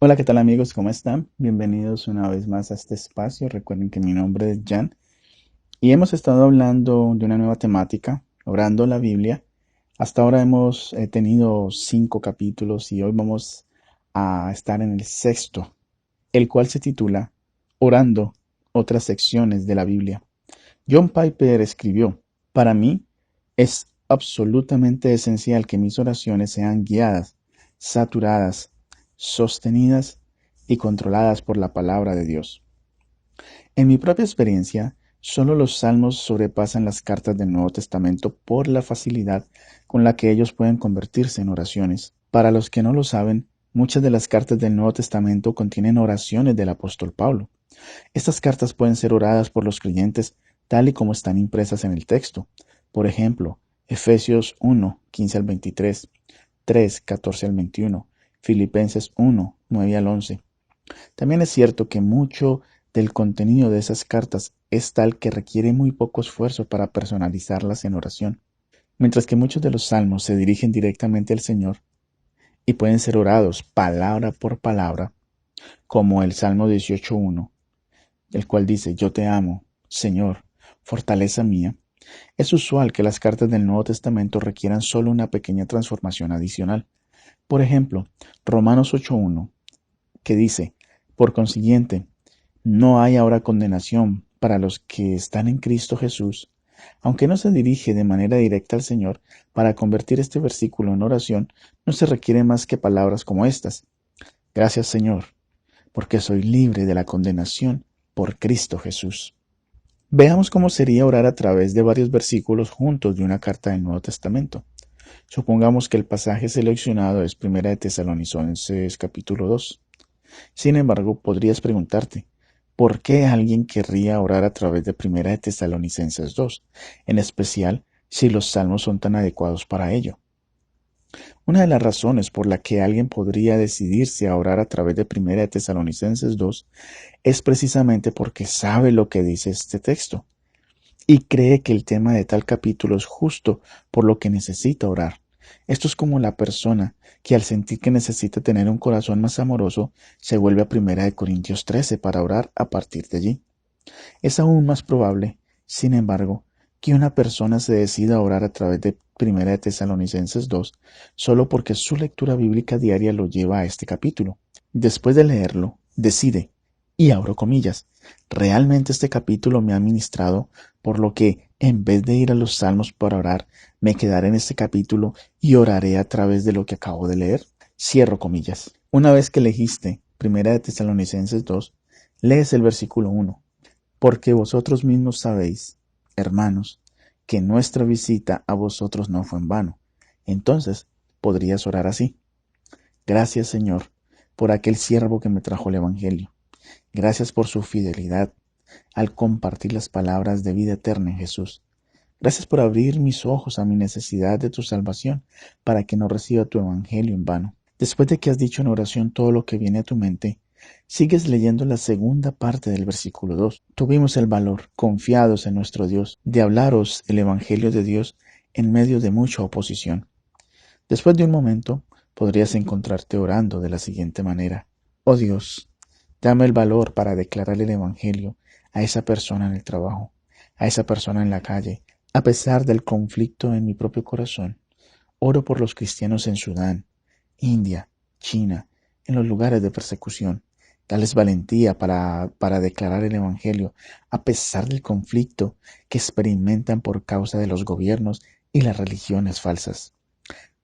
Hola, ¿qué tal amigos? ¿Cómo están? Bienvenidos una vez más a este espacio. Recuerden que mi nombre es Jan y hemos estado hablando de una nueva temática, orando la Biblia. Hasta ahora hemos tenido 5 capítulos y hoy vamos a estar en el sexto, el cual se titula Orando otras secciones de la Biblia. John Piper escribió: para mí es absolutamente esencial que mis oraciones sean guiadas, saturadas, sostenidas y controladas por la palabra de Dios. En mi propia experiencia, solo los salmos sobrepasan las cartas del Nuevo Testamento por la facilidad con la que ellos pueden convertirse en oraciones. Para los que no lo saben, muchas de las cartas del Nuevo Testamento contienen oraciones del apóstol Pablo. Estas cartas pueden ser oradas por los creyentes tal y como están impresas en el texto. Por ejemplo, Efesios 1, 15 al 23, 3, 14 al 21, Filipenses 1, 9 al 11. También es cierto que mucho del contenido de esas cartas es tal que requiere muy poco esfuerzo para personalizarlas en oración, mientras que muchos de los salmos se dirigen directamente al Señor y pueden ser orados palabra por palabra, como el Salmo 18.1, el cual dice: Yo te amo, Señor, fortaleza mía. Es usual que las cartas del Nuevo Testamento requieran solo una pequeña transformación adicional. Por ejemplo, Romanos 8.1, que dice: Por consiguiente, no hay ahora condenación para los que están en Cristo Jesús. Aunque no se dirige de manera directa al Señor, para convertir este versículo en oración no se requiere más que palabras como estas: Gracias, Señor, porque soy libre de la condenación por Cristo Jesús. Veamos cómo sería orar a través de varios versículos juntos de una carta del Nuevo Testamento. Supongamos que el pasaje seleccionado es Primera de Tesalonicenses capítulo 2. Sin embargo, podrías preguntarte: ¿por qué alguien querría orar a través de Primera de Tesalonicenses 2, en especial si los salmos son tan adecuados para ello? Una de las razones por la que alguien podría decidirse a orar a través de Primera de Tesalonicenses 2 es precisamente porque sabe lo que dice este texto y cree que el tema de tal capítulo es justo por lo que necesita orar. Esto es como la persona que, al sentir que necesita tener un corazón más amoroso, se vuelve a Primera de Corintios 13 para orar a partir de allí. Es aún más probable, sin embargo, que una persona se decida a orar a través de Primera de Tesalonicenses 2 solo porque su lectura bíblica diaria lo lleva a este capítulo. Después de leerlo, decide, y abro comillas: realmente este capítulo me ha ministrado, por lo que, en vez de ir a los salmos para orar, me quedaré en este capítulo y oraré a través de lo que acabo de leer. Cierro comillas. Una vez que elegiste Primera de Tesalonicenses 2, lees el versículo 1. Porque vosotros mismos sabéis, hermanos, que nuestra visita a vosotros no fue en vano. Entonces, podrías orar así: Gracias, Señor, por aquel siervo que me trajo el Evangelio. Gracias por su fidelidad al compartir las palabras de vida eterna en Jesús. Gracias por abrir mis ojos a mi necesidad de tu salvación, para que no reciba tu Evangelio en vano. Después de que has dicho en oración todo lo que viene a tu mente, sigues leyendo la segunda parte del versículo 2. Tuvimos el valor, confiados en nuestro Dios, de hablaros el Evangelio de Dios en medio de mucha oposición. Después de un momento, podrías encontrarte orando de la siguiente manera: Oh Dios, dame el valor para declarar el Evangelio a esa persona en el trabajo, a esa persona en la calle, a pesar del conflicto en mi propio corazón. Oro por los cristianos en Sudán, India, China, en los lugares de persecución. Dales valentía para declarar el Evangelio a pesar del conflicto que experimentan por causa de los gobiernos y las religiones falsas.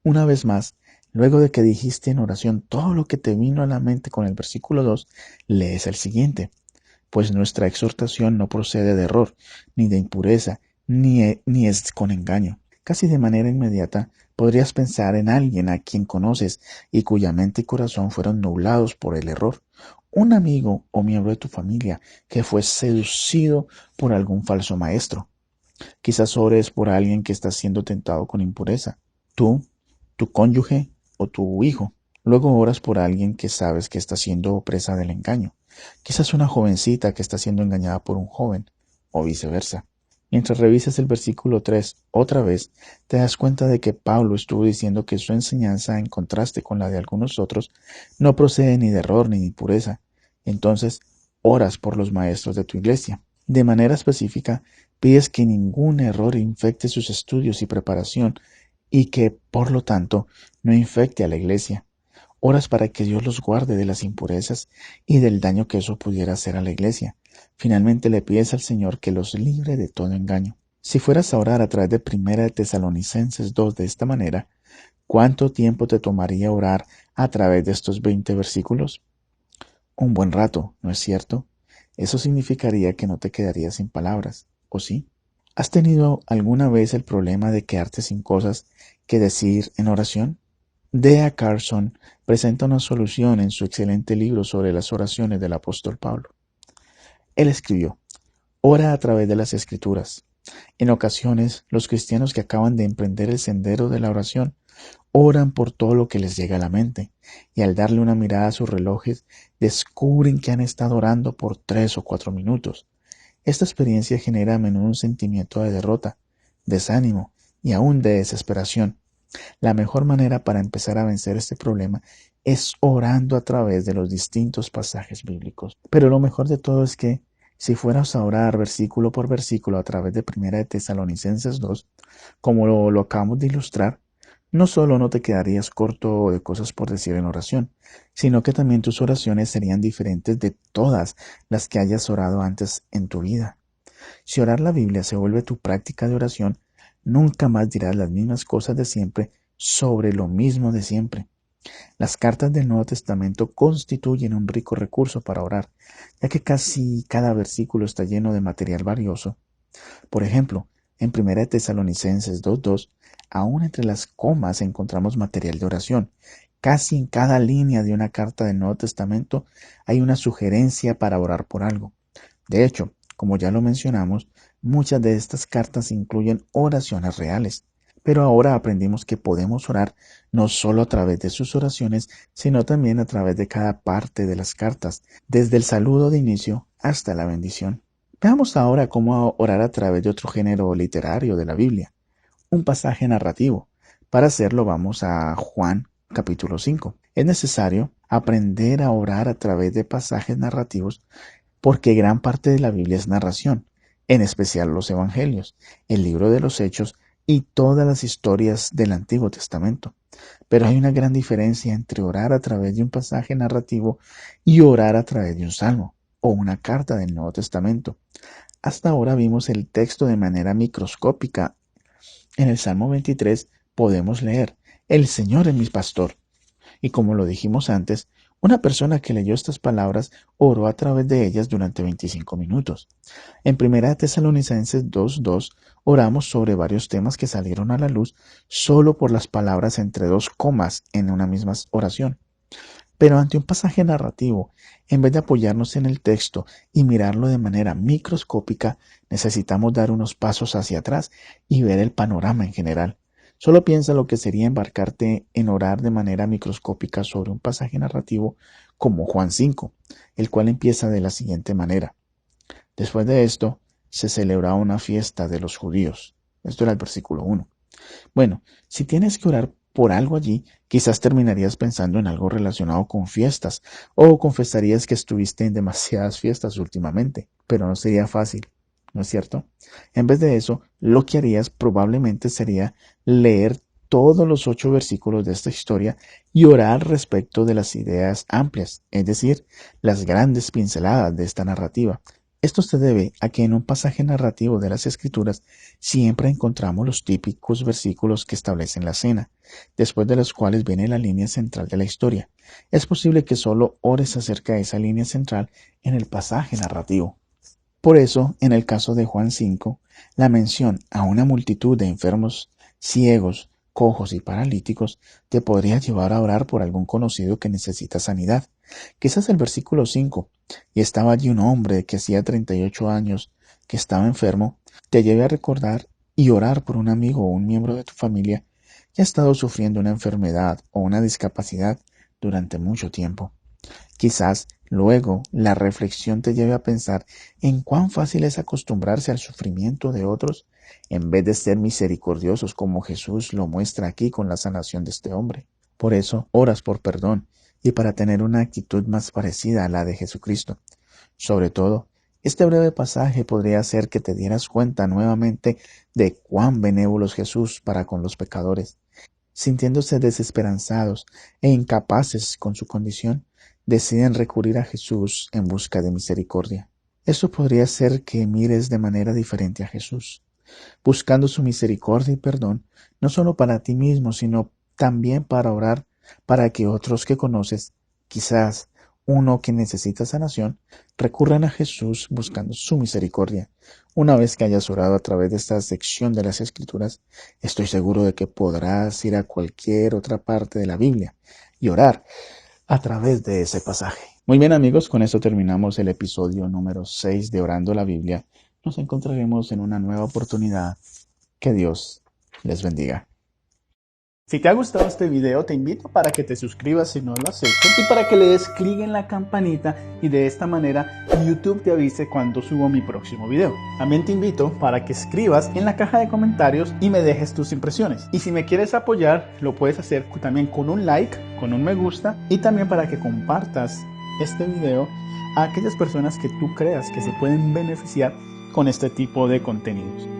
Una vez más, luego de que dijiste en oración todo lo que te vino a la mente con el versículo 2, lees el siguiente: Pues nuestra exhortación no procede de error, ni de impureza, ni es con engaño. Casi de manera inmediata podrías pensar en alguien a quien conoces y cuya mente y corazón fueron nublados por el error. Un amigo o miembro de tu familia que fue seducido por algún falso maestro. Quizás ores por alguien que está siendo tentado con impureza. Tú, tu cónyuge o tu hijo. Luego oras por alguien que sabes que está siendo presa del engaño. Quizás una jovencita que está siendo engañada por un joven, o viceversa. Mientras revisas el versículo 3 otra vez, te das cuenta de que Pablo estuvo diciendo que su enseñanza, en contraste con la de algunos otros, no procede ni de error ni de impureza. Entonces, oras por los maestros de tu iglesia. De manera específica, pides que ningún error infecte sus estudios y preparación y que, por lo tanto, no infecte a la iglesia. Oras para que Dios los guarde de las impurezas y del daño que eso pudiera hacer a la iglesia. Finalmente le pides al Señor que los libre de todo engaño. Si fueras a orar a través de Primera de Tesalonicenses 2 de esta manera, ¿cuánto tiempo te tomaría orar a través de estos 20 versículos? Un buen rato, ¿no es cierto? Eso significaría que no te quedarías sin palabras, ¿o sí? ¿Has tenido alguna vez el problema de quedarte sin cosas que decir en oración? D.A. Carson presenta una solución en su excelente libro sobre las oraciones del apóstol Pablo. Él escribió: ora a través de las Escrituras. En ocasiones, los cristianos que acaban de emprender el sendero de la oración oran por todo lo que les llega a la mente, y al darle una mirada a sus relojes, descubren que han estado orando por 3 o 4 minutos. Esta experiencia genera a menudo un sentimiento de derrota, desánimo y aún de desesperación. La mejor manera para empezar a vencer este problema es orando a través de los distintos pasajes bíblicos. Pero lo mejor de todo es que, si fueras a orar versículo por versículo a través de Primera de Tesalonicenses 2, como lo acabamos de ilustrar, no solo no te quedarías corto de cosas por decir en oración, sino que también tus oraciones serían diferentes de todas las que hayas orado antes en tu vida. Si orar la Biblia se vuelve tu práctica de oración, nunca más dirás las mismas cosas de siempre sobre lo mismo de siempre. Las cartas del Nuevo Testamento constituyen un rico recurso para orar, ya que casi cada versículo está lleno de material valioso. Por ejemplo, en 1 Tesalonicenses 2:2, aún entre las comas encontramos material de oración. Casi en cada línea de una carta del Nuevo Testamento hay una sugerencia para orar por algo. De hecho, como ya lo mencionamos, muchas de estas cartas incluyen oraciones reales. Pero ahora aprendimos que podemos orar no solo a través de sus oraciones, sino también a través de cada parte de las cartas, desde el saludo de inicio hasta la bendición. Veamos ahora cómo orar a través de otro género literario de la Biblia, un pasaje narrativo. Para hacerlo vamos a Juan capítulo 5. Es necesario aprender a orar a través de pasajes narrativos porque gran parte de la Biblia es narración, en especial los Evangelios, el libro de los Hechos y todas las historias del Antiguo Testamento. Pero hay una gran diferencia entre orar a través de un pasaje narrativo y orar a través de un salmo o una carta del Nuevo Testamento. Hasta ahora vimos el texto de manera microscópica. En el Salmo 23 podemos leer: El Señor es mi pastor. Y como lo dijimos antes, una persona que leyó estas palabras oró a través de ellas durante 25 minutos. En 1 Tesalonicenses 2:2 oramos sobre varios temas que salieron a la luz solo por las palabras entre dos comas en una misma oración. Pero ante un pasaje narrativo, en vez de apoyarnos en el texto y mirarlo de manera microscópica, necesitamos dar unos pasos hacia atrás y ver el panorama en general. Solo piensa lo que sería embarcarte en orar de manera microscópica sobre un pasaje narrativo como Juan 5, el cual empieza de la siguiente manera. Después de esto, se celebraba una fiesta de los judíos. Esto era el versículo 1. Bueno, si tienes que orar por algo allí, quizás terminarías pensando en algo relacionado con fiestas, o confesarías que estuviste en demasiadas fiestas últimamente, pero no sería fácil, ¿no es cierto? En vez de eso, lo que harías probablemente sería leer todos los 8 versículos de esta historia y orar respecto de las ideas amplias, es decir, las grandes pinceladas de esta narrativa. Esto se debe a que en un pasaje narrativo de las Escrituras siempre encontramos los típicos versículos que establecen la escena, después de los cuales viene la línea central de la historia. Es posible que solo ores acerca de esa línea central en el pasaje narrativo. Por eso, en el caso de Juan 5, la mención a una multitud de enfermos, ciegos, cojos y paralíticos te podría llevar a orar por algún conocido que necesita sanidad. Quizás el versículo 5, y estaba allí un hombre que hacía 38 años que estaba enfermo, te lleve a recordar y orar por un amigo o un miembro de tu familia que ha estado sufriendo una enfermedad o una discapacidad durante mucho tiempo. Quizás luego la reflexión te lleve a pensar en cuán fácil es acostumbrarse al sufrimiento de otros en vez de ser misericordiosos como Jesús lo muestra aquí con la sanación de este hombre. Por eso oras por perdón y para tener una actitud más parecida a la de Jesucristo. Sobre todo, este breve pasaje podría hacer que te dieras cuenta nuevamente de cuán benévolo es Jesús para con los pecadores. Sintiéndose desesperanzados e incapaces con su condición, deciden recurrir a Jesús en busca de misericordia. Eso podría ser que mires de manera diferente a Jesús, buscando su misericordia y perdón, no solo para ti mismo, sino también para orar para que otros que conoces, quizás uno que necesita sanación, recurran a Jesús buscando su misericordia. Una vez que hayas orado a través de esta sección de las Escrituras, estoy seguro de que podrás ir a cualquier otra parte de la Biblia y orar a través de ese pasaje. Muy bien amigos, con esto terminamos el episodio número 6 de Orando la Biblia. Nos encontraremos en una nueva oportunidad. Que Dios les bendiga. Si te ha gustado este video, te invito para que te suscribas si no lo has hecho y para que le des clic en la campanita y de esta manera YouTube te avise cuando subo mi próximo video. También te invito para que escribas en la caja de comentarios y me dejes tus impresiones. Y si me quieres apoyar, lo puedes hacer también con un like, con un me gusta y también para que compartas este video a aquellas personas que tú creas que se pueden beneficiar con este tipo de contenidos.